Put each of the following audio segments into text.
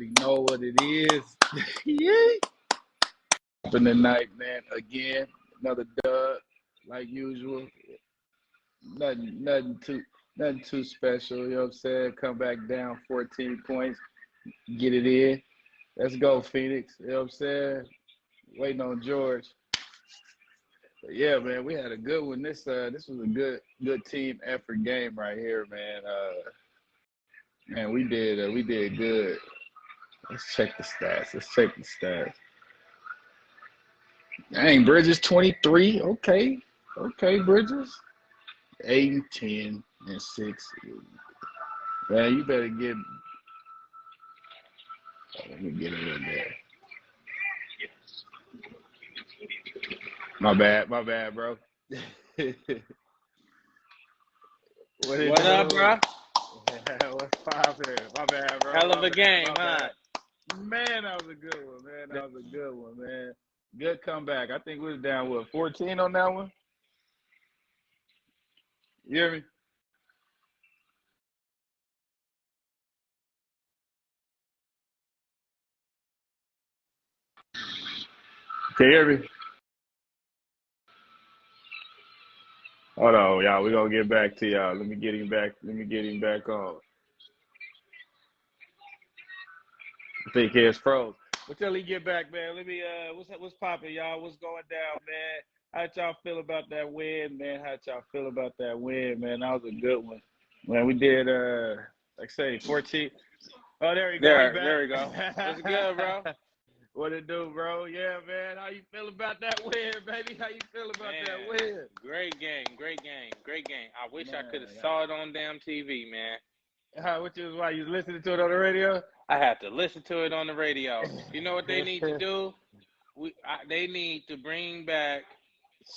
You know what it is. Yeah. Open the night, man. Again, another dub, like usual. Nothing too special. You know what I'm saying? Come back down 14 points, get it in. Let's go, Phoenix. You know what I'm saying? Waiting on George. But yeah, man, we had a good one. This was a good team effort game right here, man. Man, we did good. Let's check the stats. Dang, Bridges 23. Okay, Bridges. 8 and 10 and 6. Man, you better get. Let me get it in there. My bad, bro. What it What up, do? bro? What's poppin'? My bad, bro. Hell of My a bad. game, My huh? bad. Man, that was a good one, man. That was a good one, man. Good comeback. I think we was down, 14 on that one? You hear me? Can you hear me? Hold on, y'all. We're gonna get back to y'all. Let me get him back. Let me get him back on. I think his froze. But till he get back, man. Let me what's popping, y'all? What's going down, man? How'd y'all feel about that win, man? How'd y'all feel about that win, man? That was a good one. Man, we did like I say 14. Oh, there you go. He There we go. What's good, bro? back. What it do, bro? Yeah, man. How you feel about that win, baby? How you feel about Man, that win? great game. I wish I could have Man, saw it on damn TV, man. which is why you listening to it on the radio? I had to listen to it on the radio. You know what they need to do? They need to bring back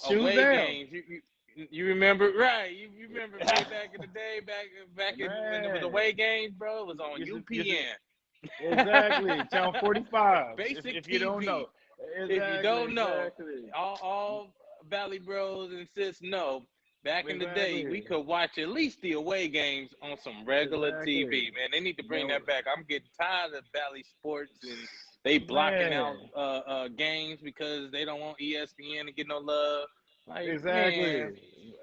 Shoes away down. games. You remember, right? You remember way back in the day, back when it was Man, away games, bro. It was on you exactly. UPN. Channel 45. Basic If you don't TV. know. If you don't know, Exactly. all Valley Bros and sis know. Back in the day, we Exactly. could watch at least the away games on some regular Exactly. TV. Man, they need to bring Man, that back. I'm getting tired of Valley Sports and they blocking out man. games because they don't want ESPN to get no love. Like, man, Exactly.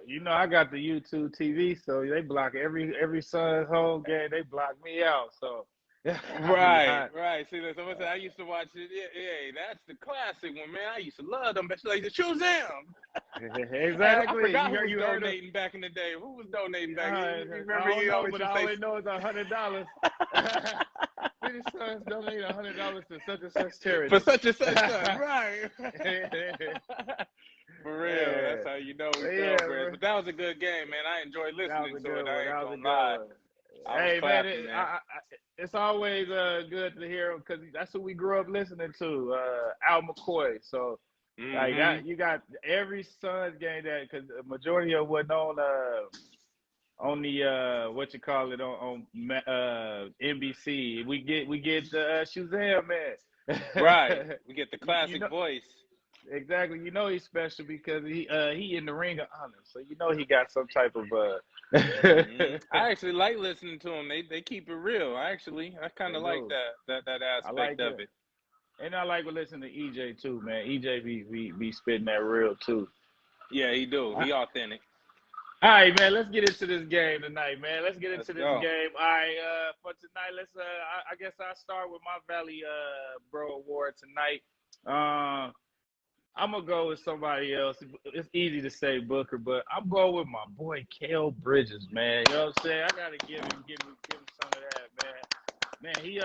You know, I got the YouTube TV, so they block every Sun's home game. They block me out. So I be right, hot. right. See, someone said I used to watch it. Yeah, that's the classic one, man. I used to love them. But like the Shazam. I Exactly. forgot who was You heard of? donating back in the day. Who was donating back? I, You I remember don't you know, always but used I to only know it's $100. City Sons donate $100 to such and such say for charity. such and such son, right? For real, Yeah, that's how you know we yeah, thoroughbreds. bro. But that was a good game, man. I enjoyed That was listening a to good it. one. I ain't That was a gonna good lie. one. I was Hey, man, clapping, man. it's always good to hear him because that's who we grew up listening to, Al McCoy. So like Mm-hmm. that, you got every Suns game that because the majority of what on the what you call it on NBC. We get the Shazam Right. man. We get the You classic know voice. exactly. You know he's special because he in the ring of honor. So you know he got some type of I actually like listening to them. They keep it real. I kind they of like do. that I aspect like of it. it. And I like to listen to EJ too, man. EJ be spitting that real too. Yeah, he do. All He authentic. right, man. Let's get into this game tonight, man. Let's get Let's into this go. game. All right, for tonight, let's. I guess I'll start with my Valley Bro Award tonight. Uh, I'm gonna go with somebody else. It's easy to say Booker, but I'm going with my boy Kale Bridges, man. You know what I'm saying? I gotta give him some of that, man. Man, he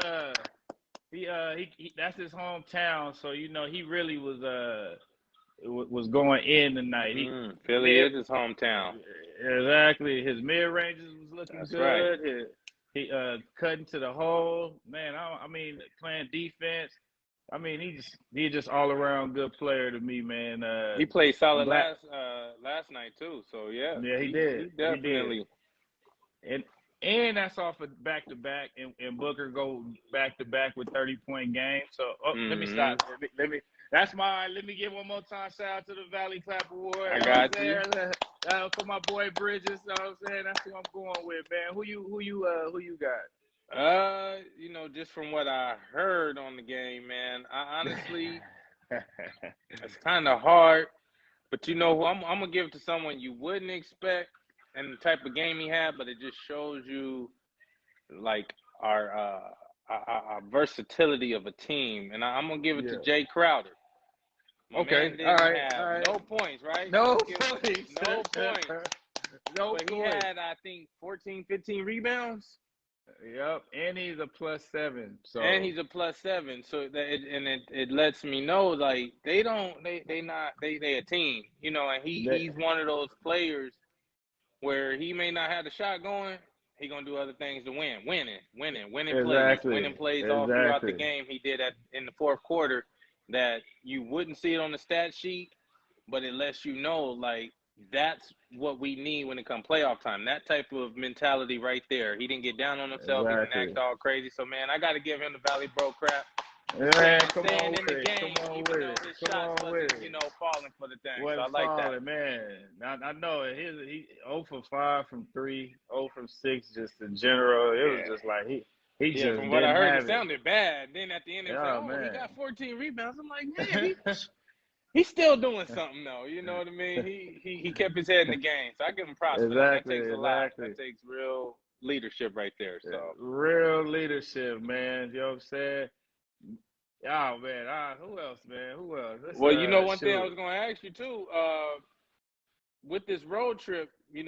that's his hometown, so you know he really was going in tonight. Philly Mid is his hometown. exactly his mid ranges was looking That's right. good. He cutting to the hole, man. I mean playing defense. I mean he's just all around good player to me, man. He played I'm solid glad. last night too. So yeah, Yeah, he he did. He did. definitely. And that's off of back to back, and Booker go back to back with 30-point games. So let me stop. hmm Let me. That's my. Let me give one more time. Shout out to the Valley Clap Award. I You know what I'm got you. saying? For my boy Bridges. You know what I'm saying? That's who I'm going with, man. Who you got? Just from what I heard on the game, man, I honestly, it's kind of hard. But you know who I'm gonna give it to someone you wouldn't expect, and the type of game he had, but it just shows you like our versatility of a team, and I'm gonna give it to Yeah. Jay Crowder. My man Okay. All didn't right. have All right. no points, right? No Let's give points. no points, No but he points. had I think 14, 15 rebounds. Yep. And he's a +7. And So he's a +7, so it lets me know like they a team, and that he's one of those players where he may not have the shot going, he gonna do other things to winning exactly. plays all throughout the Exactly. game. He did that in the fourth quarter that you wouldn't see it on the stat sheet, but it lets you know like that's what we need when it comes playoff time. That type of mentality right there. He didn't get down on himself. He didn't Exactly. act all crazy. So man, I got to give him the Valley Bro crap. Man, come Staying on in the with it. game, Come on even with though it. his Come shots on with wasn't, it. falling for the thing. So I Wasn't like that. falling, man. I know it. He 0 for 5 from 3, 0 from 6 just in general. It was Yeah. just like he Yeah, just from what I didn't heard, it have it. sounded bad. Then at the end, it was like, Oh "Oh, he man. got 14 rebounds." I'm like, "Man, he's still doing something though." You know what I mean? He kept his head in the game, so I give him props for that. That Exactly, takes a lot. exactly. That takes real leadership right there. So, Real leadership, man. You know what I'm saying? Oh man, who else, man? Who else? Let's well, one thing I shoot. was going to ask you too, with this road trip, we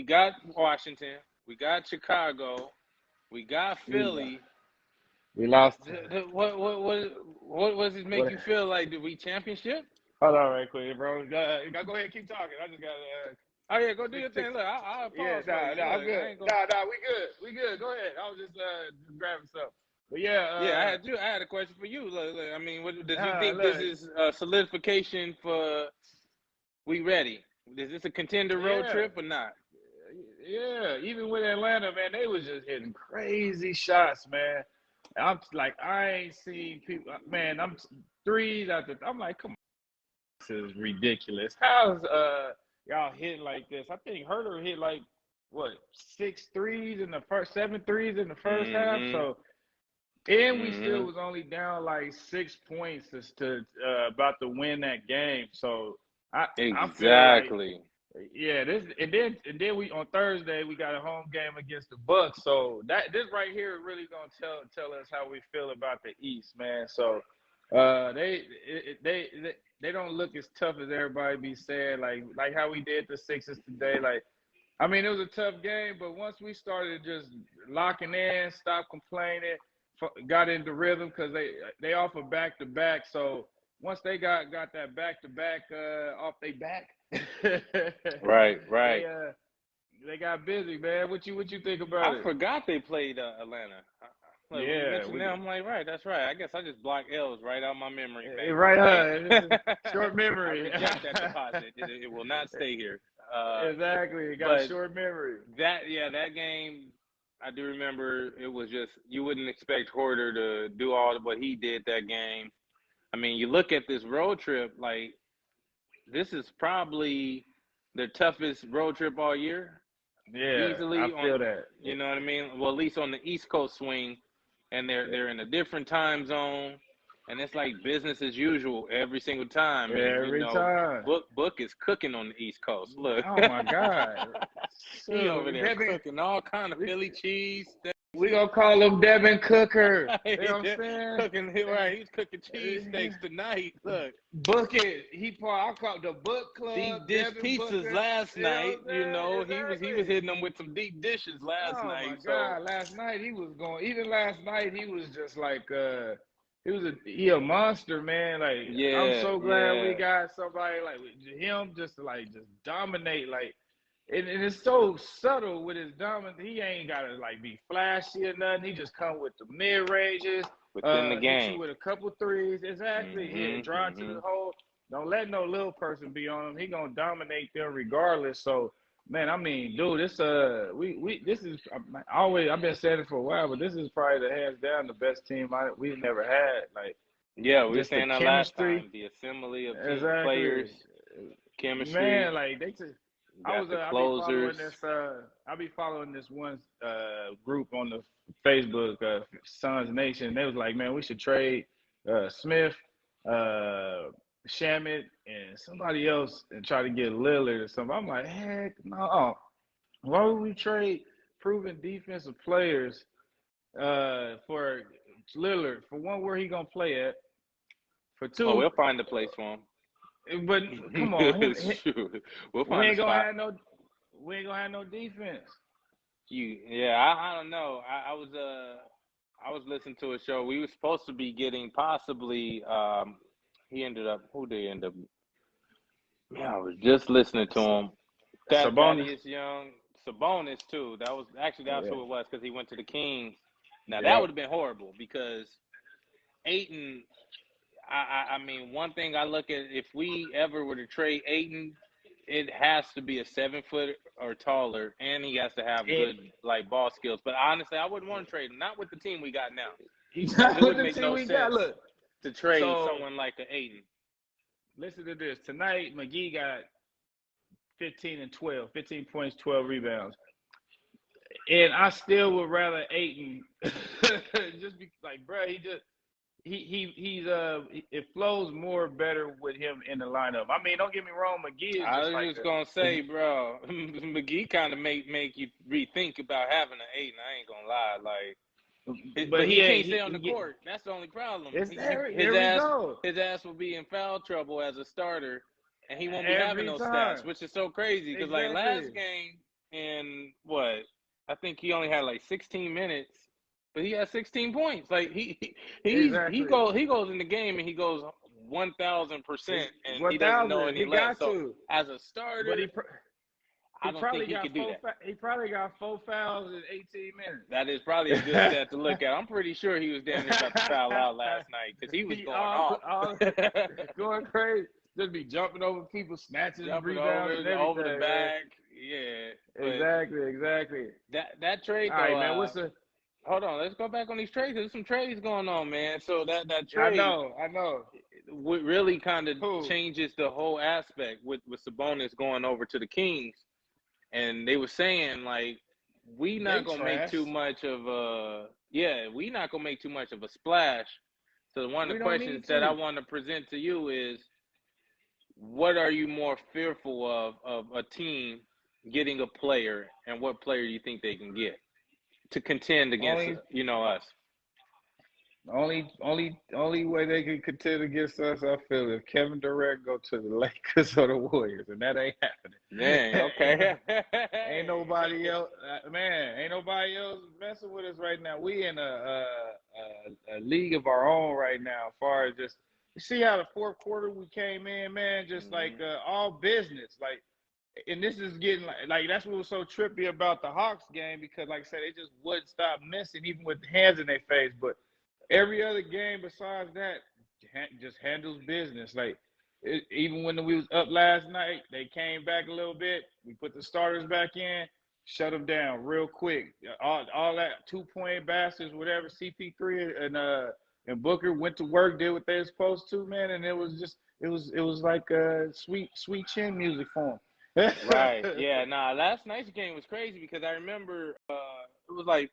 got Washington, we got Chicago, we got Philly. We lost. What does it make What? you feel like? Did we championship? Hold on, right quick, bro. Go ahead, keep talking. I just got Oh yeah, go do your fix. thing. Look, I'll Yeah, pause for you. I'm Look, good. I ain't gonna. We good. Go ahead. I was just grabbing something. But Yeah, I had a question for you. Look, I mean, did you think this look, is solidification for we ready? Is this a contender road yeah, trip or not? yeah. Even with Atlanta, man, they was just hitting crazy shots, man. I'm like, I ain't seen people, man. I'm threes after. I'm like, come on, this is ridiculous. How's y'all hitting like this? I think Herter hit like what 6 threes in the first, 7 threes in the first half. Mm-hmm. So, and we still Mm-hmm. was only down like 6 points to about to win that game. So I feel like, Exactly. yeah, and then we on Thursday we got a home game against the Bucks. So this right here really gonna tell us how we feel about the East, man. So they don't look as tough as everybody be saying, like how we did the Sixers today. Like, I mean, it was a tough game, but once we started just locking in, stop complaining, got into rhythm because they offer back to back. So once they got that back to back off their back, Right. Right. they they got busy, man. What you think about I it? forgot they played Atlanta. Like when you Yeah, mentioned that, I'm like, right, that's right. I guess I just blocked L's right out of my memory bank. right, Okay. short I memory. reject that deposit. It will not stay here. Exactly, got But short memory. that game, I do remember it was just you wouldn't expect Horter to do all what he did that game. I mean, you look at this road trip, like this is probably the toughest road trip all year, Yeah, I easily feel on. that. You know what I mean? Well, at least on the East Coast swing, and they're in a different time zone, and it's like business as usual every single time. And Every time. Book is cooking on the East Coast. Look, Oh my God. he over Shoot, there cooking all kind of Philly cheese. we gonna call him Devin Cooker. You know what I'm saying? Cooking right, he's cooking cheesesteaks tonight. Look, Book it. I call it the book club. deep dish Devin pizzas Booker. last You know night. what I'm saying? He was hitting them with some deep dishes last Oh night. my So God! Last night he was going. Even last night he was just like he a monster, man. Like, I'm yeah, so glad we yeah. got somebody like him just to just dominate. Like, and it's so subtle with his dominance. He ain't gotta like be flashy or nothing. He just come with the mid ranges, Within the hit you game. with a couple threes. Exactly. Hit, Mm-hmm. drive to Mm-hmm. the hole. Don't let no little person be on him. He gonna dominate them regardless. So, man, I mean, dude, this is I've been saying it for a while, but this is probably the hands down the best team we've never had. Like, Yeah, we were just the saying that last chemistry. time. The assembly of team Exactly. players, chemistry. Man, like they just You got the I be closers. following this one group on the Facebook, Suns Nation. They was like, man, we should trade Smith, Shamet, and somebody else and try to get Lillard or something. I'm like, heck no. Why would we trade proven defensive players for Lillard? For one, where he gonna play at? For Oh, two, we'll find a place for but come on, him. We'll we find a ain't gonna spot. have no defense. I don't know. I was listening to a show. We were supposed to be getting possibly. Who did he end up? Yeah, I was just listening to him. Sabonis. Thaddeus Young, Sabonis too. That's Yeah. who it was because he went to the Kings. Now Yep. that would have been horrible because Ayton. I mean, one thing I look at, if we ever were to trade Ayton, it has to be a 7 foot or taller, and he has to have good like ball skills. But honestly, I wouldn't want to trade him. Not with the team we got now. It wouldn't make no sense to trade someone like an Ayton. Listen to this. Tonight, McGee got 15 points, 12 rebounds. And I still would rather Ayton just be like, bro, it flows more better with him in the lineup. I mean, don't get me wrong, McGee is I just was just gonna say, bro, McGee kind of make you rethink about having an Ayton. I ain't gonna lie, like, but he can't stay on the court. That's the only problem. His ass will be in foul trouble as a starter, and he won't be having those stats, which is so crazy. Because like last game, and what, I think he only had like 16 minutes. But he has 16 points. Like he goes in the game and he goes 1,000%, and he doesn't know any less. So as a starter, but I don't think he could do that. He probably got 4 fouls in 18 minutes. That is probably a good stat to look at. I'm pretty sure he was damn near about to foul out last night because he was going off, going crazy. Just be jumping over people, snatching rebounds, over the back. Yeah, exactly. That trade though. All right, man. Hold on, let's go back on these trades. There's some trades going on, man. So that trade, I know, really kind of changes the whole aspect with Sabonis going over to the Kings, and they were saying like we not gonna make too much of a splash. So one of the questions that I want to present to you is, what are you more fearful of a team getting a player, and what player do you think they can get to contend against us? Only way they can contend against us, I feel, if Kevin Durant go to the Lakers or the Warriors, and that ain't happening. Dang, okay. Ain't nobody else, ain't nobody else messing with us right now. We in a league of our own right now. As far as just, you see how the fourth quarter we came in, man, just like all business, like. And this is getting like that's what was so trippy about the Hawks game, because like I said, they just wouldn't stop missing even with the hands in their face. But every other game besides that just handles business. Like even when we was up last night, they came back a little bit. We put the starters back in, shut them down real quick. All that 2-point baskets, whatever. CP3 and Booker went to work, did what they were supposed to, man. And it was like sweet chin music for them. Right. Yeah. Nah, last night's game was crazy because I remember it was like,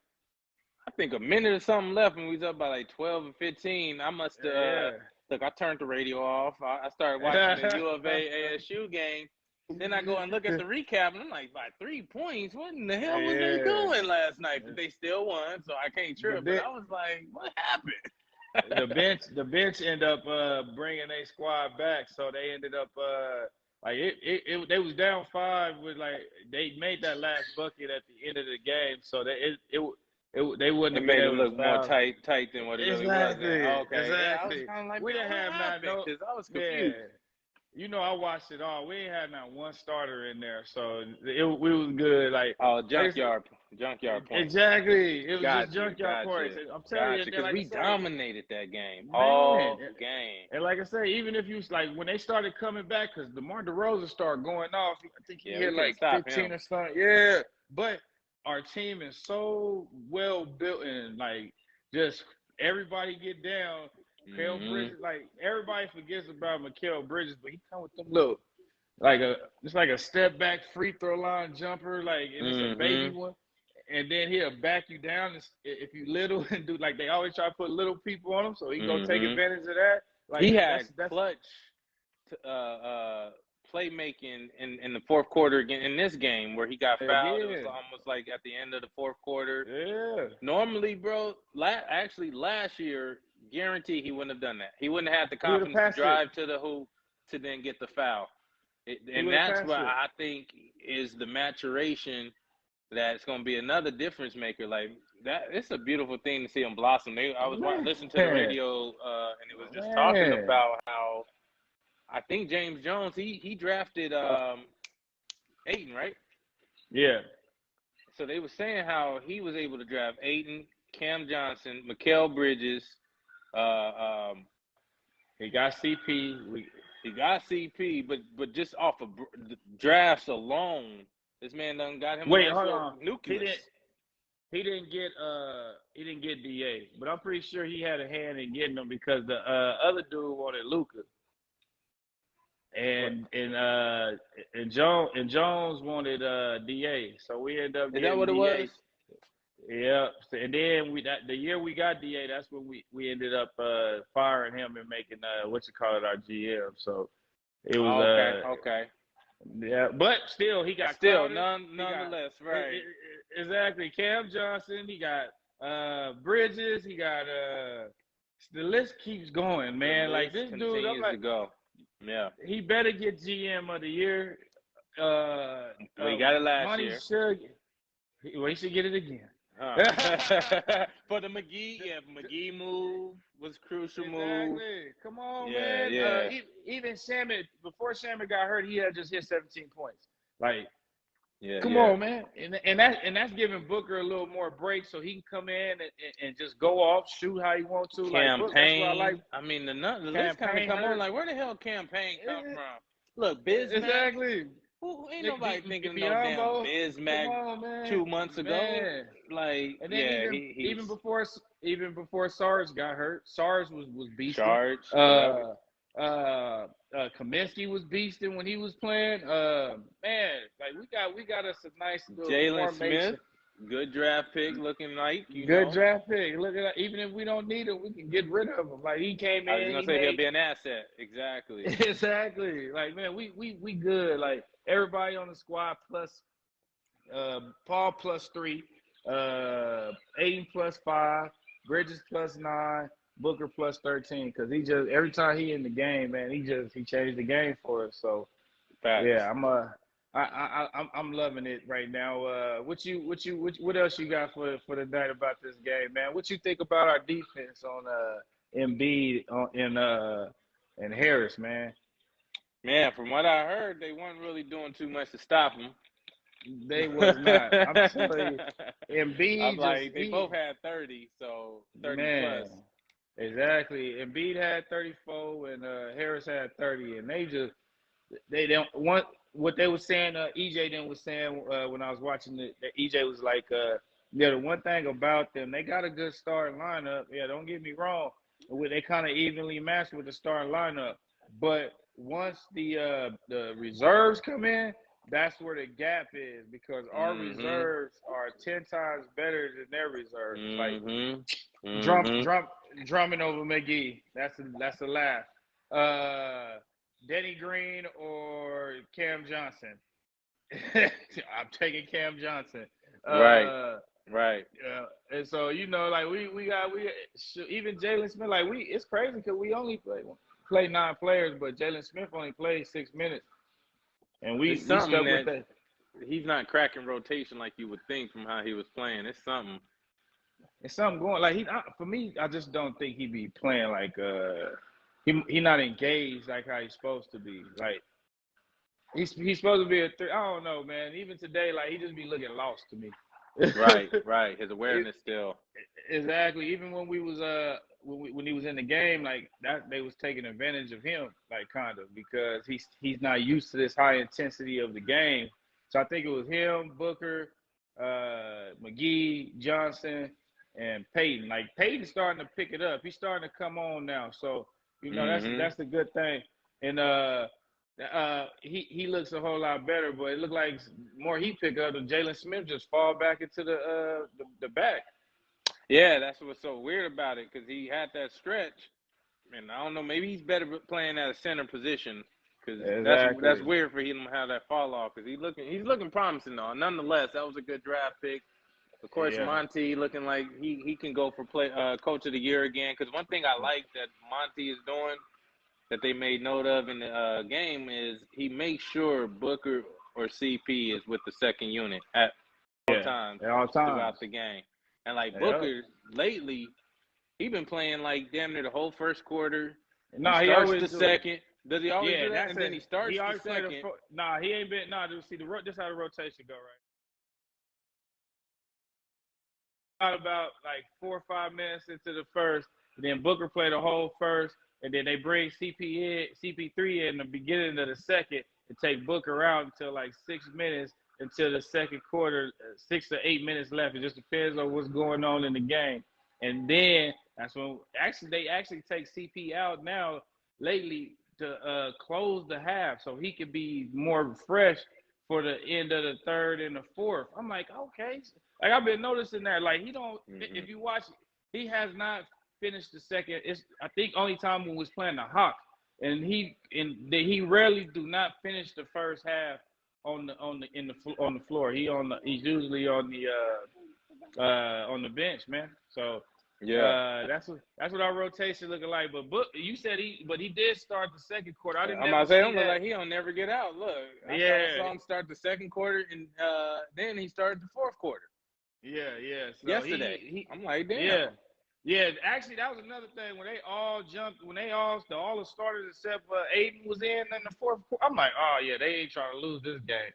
I think a minute or something left and we was up by like 12 or 15. I must look, I turned the radio off. I started watching the U of A ASU game. Then I go and look at the recap and I'm like, by 3 points, what in the hell was they doing last night? But they still won, so I can't trip. But I was like, what happened? the bench ended up bringing a squad back, so they ended up like they was down 5 with like they made that last bucket at the end of the game, so they wouldn't have made been it able look to more tight than what it really was. Okay, exactly. Yeah, I was kind of like, we didn't have because I was confused. Yeah. You know, I watched it all. We ain't had not one starter in there, so we was good. Like junkyard points. Exactly, it was just junkyard points. I'm telling you, because we dominated that game game. And like I say, even if you like when they started coming back, because DeMar DeRozan started going off. I think he hit like 15 or something. Yeah, but our team is so well built and like just everybody get down. Mikal Bridges, like everybody forgets about Mikal Bridges, but he come with them little, it's like a step back free throw line jumper, like and it's a baby one, and then he'll back you down if you little and do like they always try to put little people on him, so he gonna take advantage of that. Like he had that's clutch playmaking in the fourth quarter again in this game where he got fouled. It was almost like at the end of the fourth quarter. Yeah. Normally, bro, actually last year, guarantee he wouldn't have done that. He wouldn't have had the confidence to drive to the hoop to then get the foul. And that's what I think is the maturation that's going to be another difference maker. Like that, it's a beautiful thing to see him blossom. I was listening to the radio, and it was just talking about how I think James Jones he drafted Ayton, right? Yeah. So they were saying how he was able to draft Ayton, Cam Johnson, Mikal Bridges. He got CP. He got CP, but just off of drafts alone, this man done got him. Wait, hold on. Nucleus. He didn't get DA, but I'm pretty sure he had a hand in getting them because the other dude wanted Luka. And Jones wanted DA, so we ended up getting Is that what DA. It was? Yeah, and then the year we got DA, that's when we ended up firing him and making our GM. So it was okay. Yeah, but still he got nonetheless, right? Exactly. Cam Johnson, he got Bridges, he got the list keeps going, man. Like this dude, I'm like, to go. Yeah, he better get GM of the year. He got it last year. He should get it again. For the McGee move was crucial move. Come on, man. Yeah. Even Shamit, before Shamit got hurt, he had just hit 17 points. Like, come on, man. And that's giving Booker a little more break so he can come in and just go off, shoot how he wants to. Campaign. Like, that's what I like. I mean, the list kind of come on. Like, where the hell Campaign come from? Look, Bismack. Exactly. Ain't nobody thinking of no damn Bismack 2 months ago. Man. Like, and then even before Sarge got hurt, Sarge was beasting. Kaminsky was beasting when he was playing. Man, like we got us a nice little Jalen Smith, good draft pick, looking like draft pick. Look at that. Even if we don't need him, we can get rid of him. Like he came in. I was gonna say he'll be an asset. Exactly. Exactly. Like man, we good. Like everybody on the squad plus Paul +3, Ayton +5, Bridges +9, Booker +13. Because he just every time he in the game, man, he changed the game for us. So yeah, I'm loving it right now. What else you got for the night about this game, man? What you think about our defense on Embiid and Harris, man? Man, from what I heard, they weren't really doing too much to stop him. They was not. I'm telling you, Embiid. They both had 30, so 30 man, plus. Exactly. Embiid had 34 and Harris had 30, and they don't want what they were saying. EJ then was saying when I was watching the EJ was like, the one thing about them, they got a good starting lineup. Yeah, don't get me wrong. They kind of evenly matched with the starting lineup, but once the reserves come in, that's where the gap is because our reserves are 10 times better than their reserves. Like drumming over McGee. That's a laugh. Denny Green or Cam Johnson. I'm taking Cam Johnson. Right. And so like we got even Jalen Smith. Like it's crazy because we only play 9 players, but Jalen Smith only played 6 minutes, and we stuck with that. He's not cracking rotation like you would think from how he was playing. It's something. It's something going. Like for me, I just don't think he be playing like he not engaged like how he's supposed to be. Like he's supposed to be a 3. I don't know, man. Even today, like he just be looking lost to me. Right. His awareness still. Exactly. Even when we was when he was in the game, like that, they was taking advantage of him, like kind of because he's not used to this high intensity of the game. So I think it was him, Booker, McGee, Johnson, and Peyton. Like Peyton's starting to pick it up. He's starting to come on now. So that's the good thing. And he looks a whole lot better, but it looked like more heat pickup and Jalen Smith just fall back into the back. Yeah, that's what's so weird about it because he had that stretch, and I don't know, maybe he's better playing at a center position because that's Exactly. weird for him to have that fall off because he's looking promising though. Nonetheless, that was a good draft pick. Of course, Yeah. Monty looking like he can go for coach of the year again because one thing I like that Monty is doing that they made note of in the game is he makes sure Booker or CP is with the second unit at all times At all times. throughout the game. And like Yep. Booker lately, he been playing like damn near the whole first quarter. No, he starts always the second. Does he always do that? And then he starts the second. He ain't been. See this how the rotation go right. About like 4 or 5 minutes into the first, and then Booker played the whole first, and then they bring CP3 in the beginning of the second and take Booker out until like 6 minutes until the second quarter, 6 to 8 minutes left. It just depends on what's going on in the game. And then that's when they actually take CP out now lately to close the half so he could be more fresh for the end of the third and the fourth. I'm like, okay. Like I've been noticing that. Like he don't if you watch, he has not finished the second. It's I think only time when we was playing the Hawks. And he rarely do not finish the first half on the floor. He's usually on the bench, man. So yeah, that's what our rotation looking like. But you said he did start the second quarter. I'm about to say, don't look like he don't never get out. Look, I saw him start the second quarter, and then he started the fourth quarter. Yeah. So yesterday, I'm like, damn. Yeah. Actually, that was another thing when they all jumped. When all the starters except Aiden was in the fourth quarter. I'm like, oh yeah, they ain't trying to lose this game.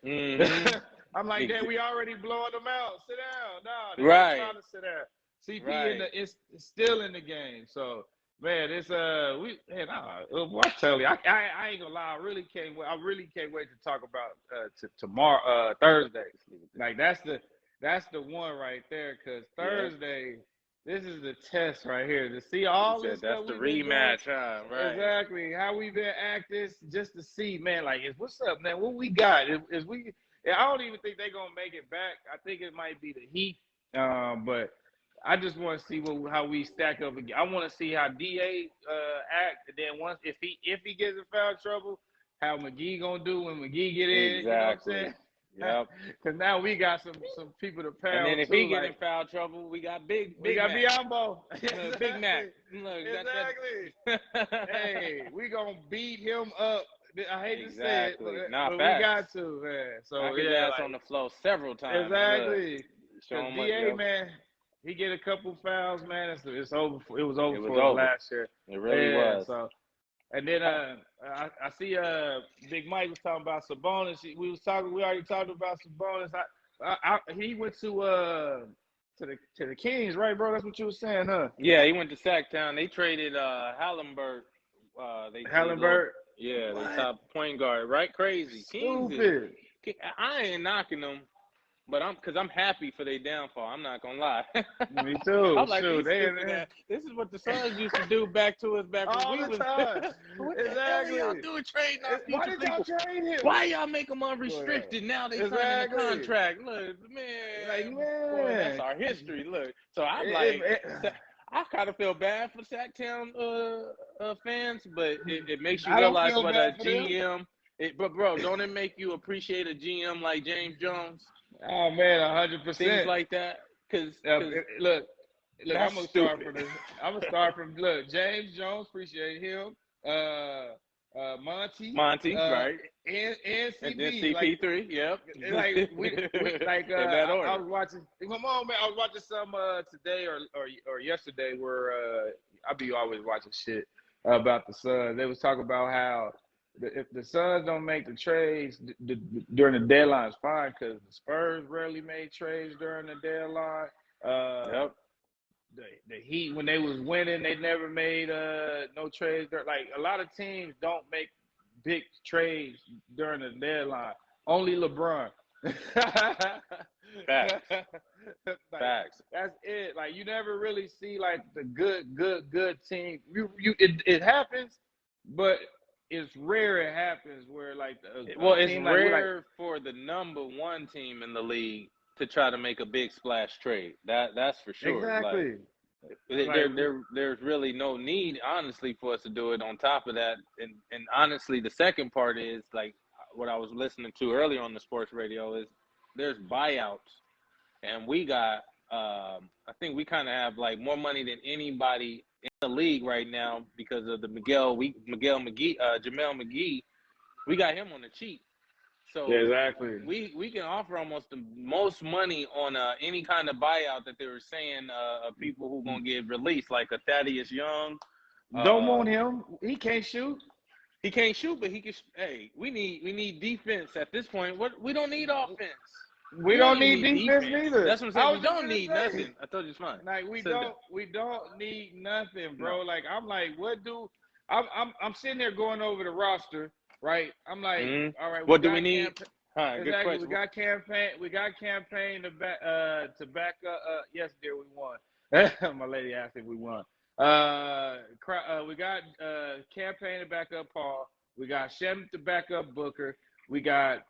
I'm like, damn, we already blowing them out. Sit down, no, they ain't trying to sit down. CP is still in the game. So man, it's I'm telling you, I ain't gonna lie. I really can't wait to talk about tomorrow, Thursday. Like that's the one right there, because Thursday, this is the test right here to see all this stuff. That's the rematch, huh? Right. Exactly. How we been acting just to see, man. Like, what's up, man? What we got? I don't even think they're gonna make it back. I think it might be the Heat, but I just want to see how we stack up again. I want to see how DA act, and then once if he gets in foul trouble, how McGee gonna do when McGee get in. Exactly. You know what I'm saying? Yep. Because now we got some people to pound. And then if he get in foul trouble, we got Big Biombo. Big Mac. Look, exactly. Hey, we gonna beat him up. I hate to say it, but we got to, man. So knock his ass on the floor several times. Exactly. Because DA, man, he get a couple fouls, man. It's over. It was over for him last year. It really was. So, and then I see Big Mike was talking about Sabonis. We already talked about Sabonis. He went to the Kings, right, bro? That's what you were saying, huh? Yeah, he went to Sacktown. They traded Hallenberg. Hallenberg. The top point guard, right? Crazy. Stupid. I ain't knocking them, but I'm happy for their downfall. I'm not gonna lie. Me too. I'm like, this is what the Suns used to do back to us back when we was. What the hell y'all doing trading our Why did y'all trade him? Why y'all make them unrestricted? Now they signing a contract. Look, man. Boy, that's our history. Look, so I'm I kind of feel bad for Sacktown fans, but it makes you realize what a GM. But bro, don't it make you appreciate a GM like James Jones? Oh man, 100%. Things like that. Because look, I'm gonna start from this. I'm gonna start from James Jones. Appreciate him. Monty, right? And CP. And then CP3, yep. Like we in that order. I was watching. Come on, man! I was watching some today or yesterday where I be always watching shit about the Suns. They was talking about how if the Suns don't make the trades during the deadline, it's fine because the Spurs rarely made trades during the deadline. Yep. The Heat, when they was winning, they never made no trades. Like a lot of teams don't make big trades during the deadline. Only LeBron. Facts. Facts. That's it. Like you never really see like the good team. It happens, but it's rare it happens where like Well, a it's team like we like rare for the #1 team in the league to try to make a big splash trade. That's for sure. Like exactly like there's really no need, honestly, for us to do it. On top of that, and honestly, the second part is like what I was listening to earlier on the sports radio is there's buyouts, and we got I think we kind of have like more money than anybody in the league right now because of the Jamel McGee. We got him on the cheap. yeah, So exactly. we can offer almost the most money on any kind of buyout that they were saying of people who gonna get released, like a Thaddeus Young. Don't Uh, want him. He can't shoot. he can't shoot, but he can. Hey, we need defense at this point. What we don't need offense. We We don't don't even need need defense defense. neither. That's what I'm I saying. We was just don't gonna need say, nothing. I told you it's fine. like we Said don't need nothing, no. bro. Like I'm like, what do I'm sitting there going over the roster, right? I'm like, Mm-hmm. all right, we What do got we need? Huh, good exactly. We question. got campaign to back up. Yes, dear, we won. My lady asked if we won. We got campaign to back up Paul. We got Shem to back up Booker. We got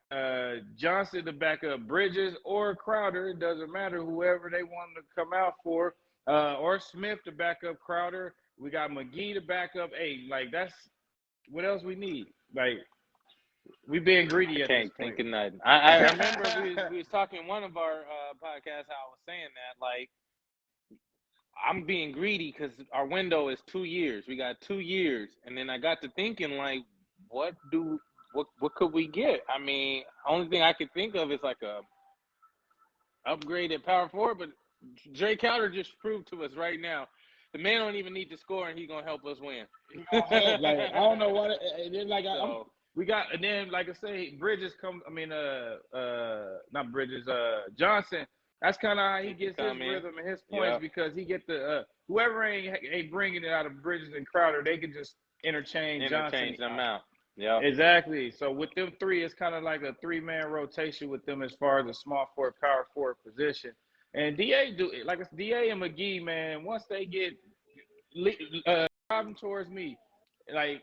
Johnson to back up Bridges or Crowder. It doesn't matter, whoever they want to come out for. Or Smith to back up Crowder. We got McGee to back up. Hey, like that's what else we need. Like we being greedy I at this can't point. think of nothing. I remember we was talking in one of our podcasts how I was saying that like I'm being greedy because our window is 2 years. We got 2 years, and then I got to thinking like, what could we get? I mean, only thing I could think of is like a upgraded power forward, but Jay Crowder just proved to us right now the man don't even need to score, and he's gonna help us win. Like I don't know what. And then like So, we got, and then like I say, Bridges come. I mean, not Bridges. Johnson. That's kind of how he gets his rhythm and his points because he get the whoever ain't bringing it out of Bridges and Crowder, they can just interchange Johnson. them out. Yeah, Exactly. So with them three, it's kind of like a 3-man rotation with them as far as a small forward, power forward position. And DA DA and McGee, man. Once they get driving towards me, like